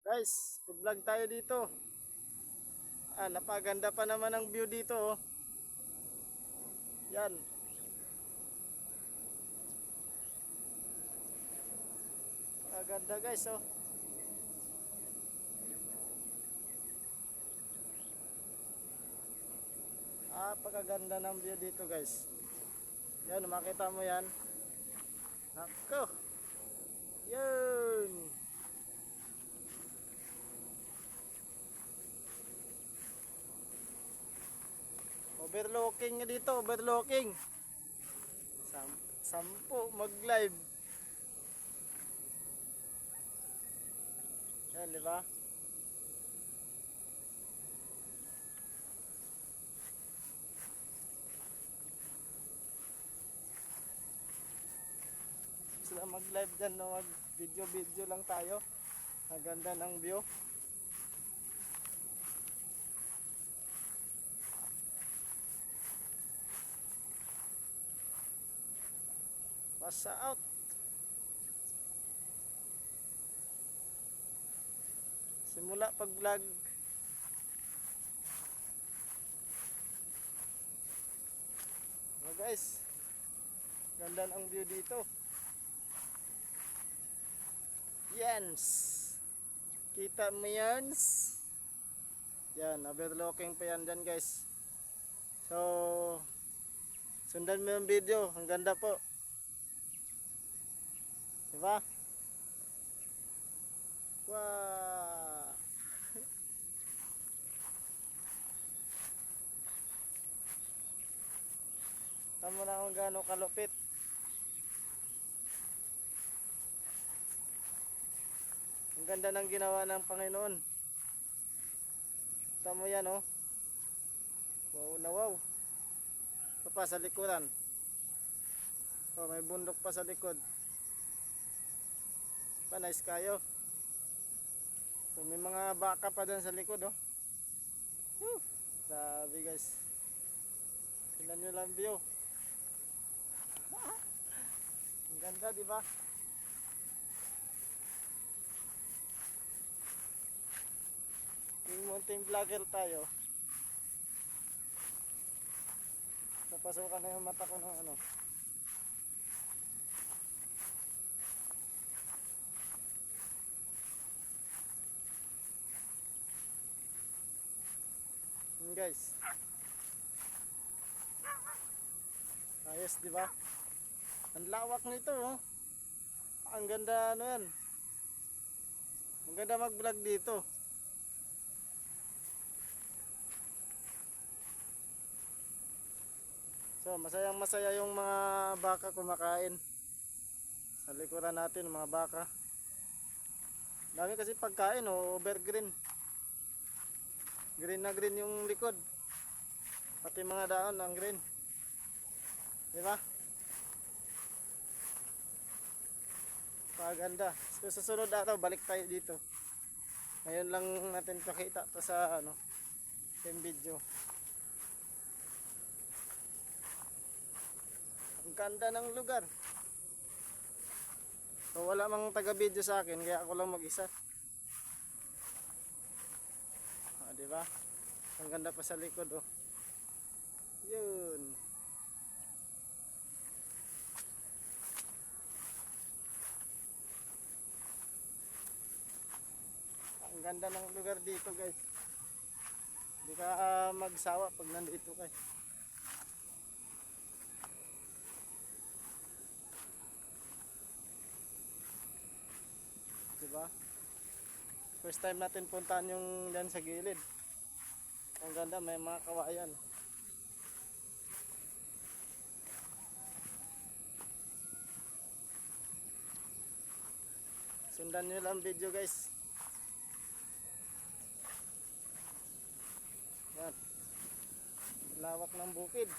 Guys, vlog tayo dito. Napaganda pa naman ang view dito, oh. Yan. Napaganda guys, oh. Napakaganda ng view dito guys. Yan, makita mo yan. Nako. Yun. Overlooking nga dito, overlooking. Sampu mag-live. Yan, di ba? Sila mag-live dyan, no? Mag-video lang tayo. Ang ganda ng view. Pasa out. Simula pag vlog. Guys, ganda ng view dito. Yans. Kita mo yans? Yan, overlooking pa yan dyan guys. So, sundan mo yung video. Ang ganda po. Diba? Wow. Tama na kung gaano kalupit. Ang ganda ng ginawa ng Panginoon. Tama yan, oh. Wow na wow. Ito pa sa likuran. Oh, may bundok pa sa likod. Nice kayo. So, may mga baka pa dyan sa likod, oh. Woo! Grabe guys. Tingnan nyo lang view. Ang ganda, di ba? Yung mountain vlogger tayo. Napasokan na yung mata ko ng ano. Guys, ayos di ba? Ang lawak nito, oh. Ang ganda, ano yan. Ang ganda mag-vlog dito. So, masayang masaya yung mga baka kumakain. Sa likuran natin, mga baka. Dami kasi pagkain, oh, overgreen. Green na green yung likod. Pati mga daon ang green. Di ba? Paganda. So, susunod araw balik tayo dito. Ngayon lang natin pakita to sa ano, yung video. Ang ganda ng lugar. So, wala mang taga-video sa akin kaya ako lang mag-isa. Di ba? Ang ganda pa sa likod, oh. Yun. Ang ganda ng lugar dito, guys. Hindi ka magsawa pag nandito kayo. Diba? First time natin puntahan yung dyan sa gilid. Ang ganda, may mga kawayan. Sundan nyo lang video guys. Yan. Lawak ng bukid.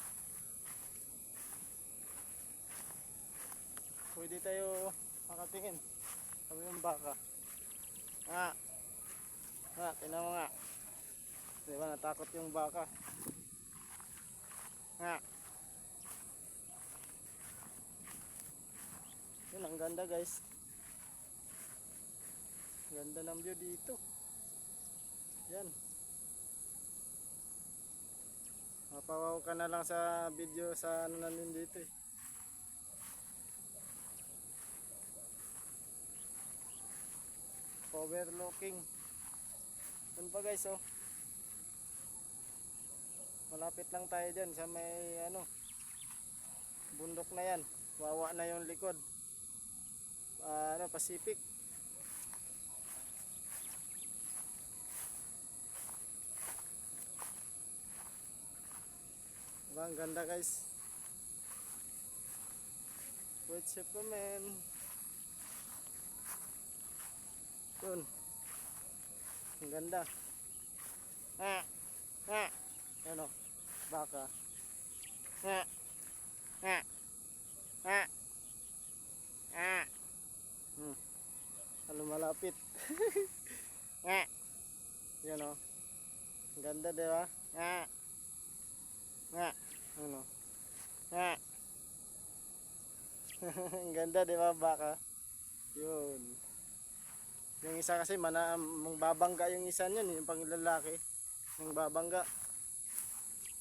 Pwede tayo makatingin. Sabi yung baka. Tingnan mo nga. Diba natakot yung baka. Yun, ang ganda guys. Ganda ng view dito. Yan. Mapawaw ka na lang sa video sa ano namin dito eh. Overlooking. Yun pa guys oh. Malapit lang tayo dyan sa may ano, bundok na yan. Wawa na yung likod. Pacific. Diba, ang ganda guys. Wait ship ko men. Yun. Ang ganda. Ano? Baka. Malapit. Yan o. Ang ganda diba? Ano? Ang ganda diba baka? Yun. Yung isa kasi mangbabangga yung isa niyan, yung panglalaki. Mangbabangga.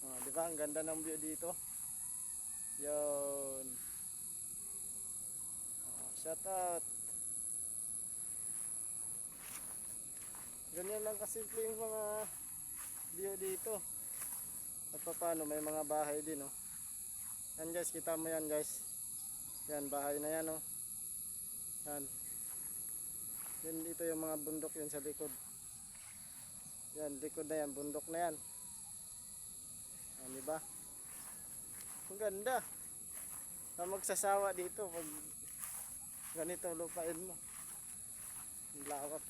Oh, di ba? Ang ganda ng view dito. Yun. Oh, shout out. Ganyan lang kasimple yung mga view dito. At paano, may mga bahay din, oh. Yan guys, kita mo yan guys. Yan, bahay na yan, oh. Yan. Yan dito yung mga bundok yun sa likod. Yan, likod na yan, bundok na yan. Yan, diba? Ang ganda. Na magsasawa dito pag ganito lupain mo. Ang lawak.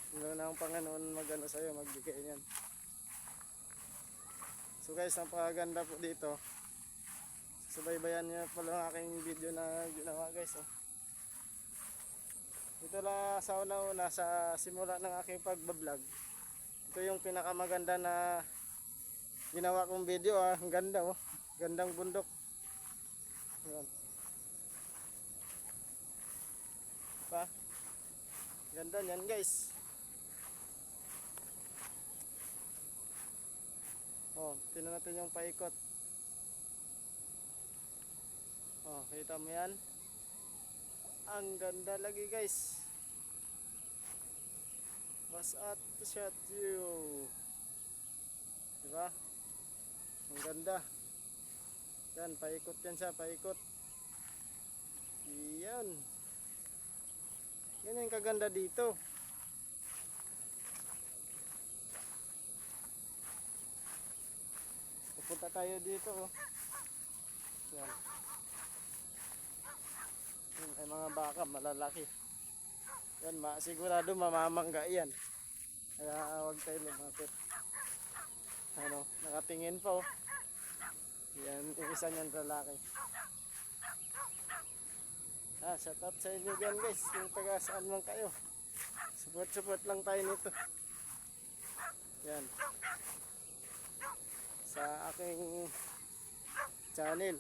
Hindi na ang Panginoon mag-ano sa'yo, magbigay niyan. So guys, napakaganda po dito. Subaybayan niyo pala ang aking video na ginawa guys. Oh. Ito lang sa una-una sa simula ng aking pagbablog. Ito yung pinakamaganda na ginawa kong video. Ang ganda oh. Gandang bundok. Ayan. Pa. Ganda niyan guys. Oh, tingnan natin yung paikot. Oh, kita mo yan? Ang ganda lagi guys. Was at shot you. Diba? Ang ganda. Yan, paikot yan siya, paikot. Yan. Yan yung kaganda dito. Pupunta tayo dito oh. Yan. Yan ay mga baka malalaki. Yan, sigurado mamamangga yan. Kaya huwag tayo lumapit. Ano, nakatingin pa oh. Yan, yung isa niyan lalaki. Shout out sa inyo dyan guys. Yung taga saan man kayo. Support lang tayo nito. Yan. Sa aking channel.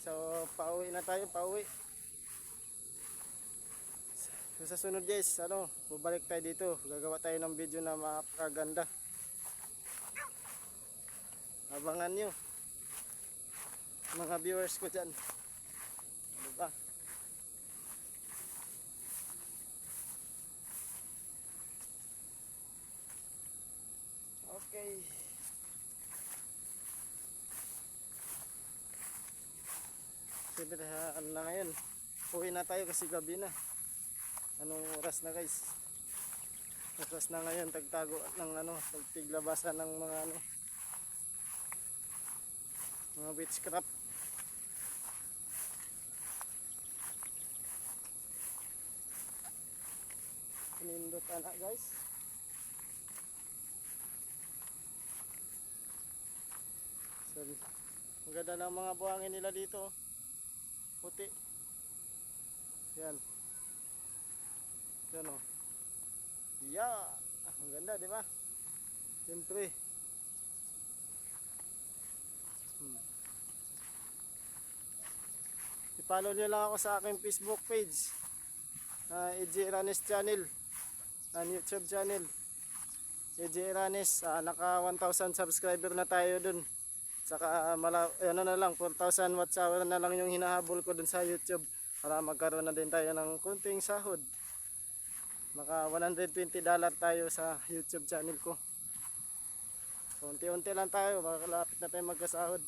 So, pauwi na tayo, pauwi. So, sa sunod guys, bubalik tayo dito. Gagawa tayo ng video na makakaganda. Abangan nyo. Mga viewers ko dyan. Diba? Okay. Siyempre, ano na ngayon? Uwi na tayo kasi gabi na. Anong oras na guys? Oras na ngayon, tagtago ng tagtiglabasan ng mga mga witchcraft. Pinindot anak guys. So, ang ganda ng mga buhangin nila dito. Puti. Yan. Yan o. Yeah. Ang ganda, di ba? Siyempre. follow nyo lang ako sa aking Facebook page, EJ Iranes Channel, and YouTube channel, EJ Iranes. Naka 1,000 subscriber na tayo dun. Saka ano na lang, 4,000 watch hour na lang yung hinahabol ko dun sa YouTube para magkaroon na din tayo ng kunting sahod. Maka $120 tayo sa YouTube channel ko. Unti-unti lang tayo, makalapit na tayo magkasahod.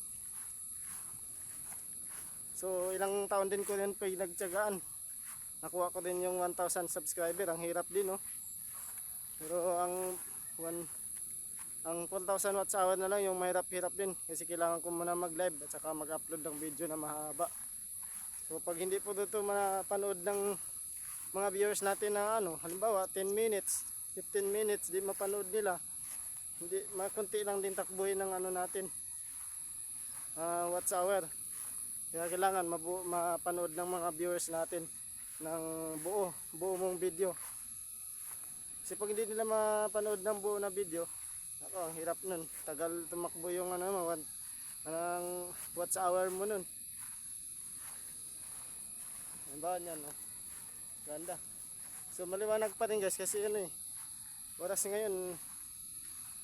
So ilang taon din ko rin pinagtiyagaan. Nakuha ko din yung 1,000 subscriber, ang hirap din, no? Pero ang 4,000 watts hour na lang yung mahirap-hirap din, kasi kailangan ko muna mag-live at saka mag-upload ng video na mahaba. So pag hindi po dito mapanood ng mga viewers natin na halimbawa 10 minutes, 15 minutes, di mapanood nila, hindi, makunti lang din takbuhin ng natin, watts hour. Kaya kailangan mapanood ng mga viewers natin ng buo mong video. Kasi pag hindi nila mapanood ng buo na video, ang hirap nun. Tagal tumakbo yung watts hour mo nun. Ang ba yan, ganda. So maliwanag pa rin guys, kasi oras ngayon,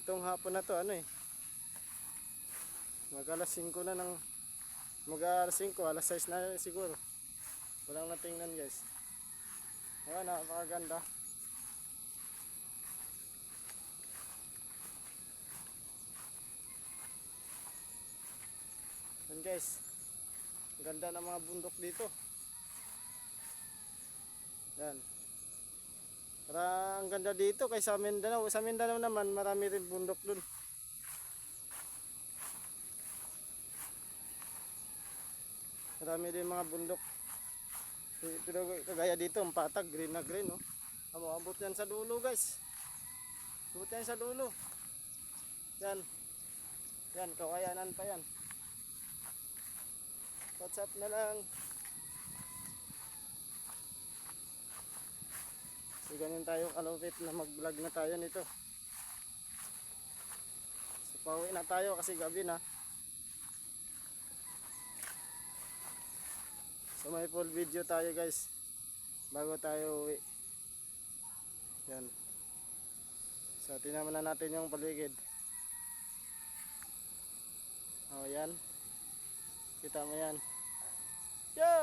itong hapon na to, mag-alas 5 na ng mag-alas 5, alas 6 na siguro. Walang natingnan guys. Ayan, napakaganda. Yan guys, ang ganda ng mga bundok dito. Yan. Ang ganda dito kaysa Mindanao. Sa Mindanao naman marami rin bundok dun. Marami din mga bundok. Pero kagaya dito, ang patag, green na green, no? Abot yan sa dulo guys. Abot yan sa dulo. Yan. Yan, kawayanan pa yan. WhatsApp na lang. So ganyan tayo kalupit na mag-vlog na tayo nito. So pauwi na tayo kasi gabi na. So may full video tayo guys bago tayo uwi. Yan. So tingnan muna natin yung paligid. Oh yan. Kita mo yan. Yo!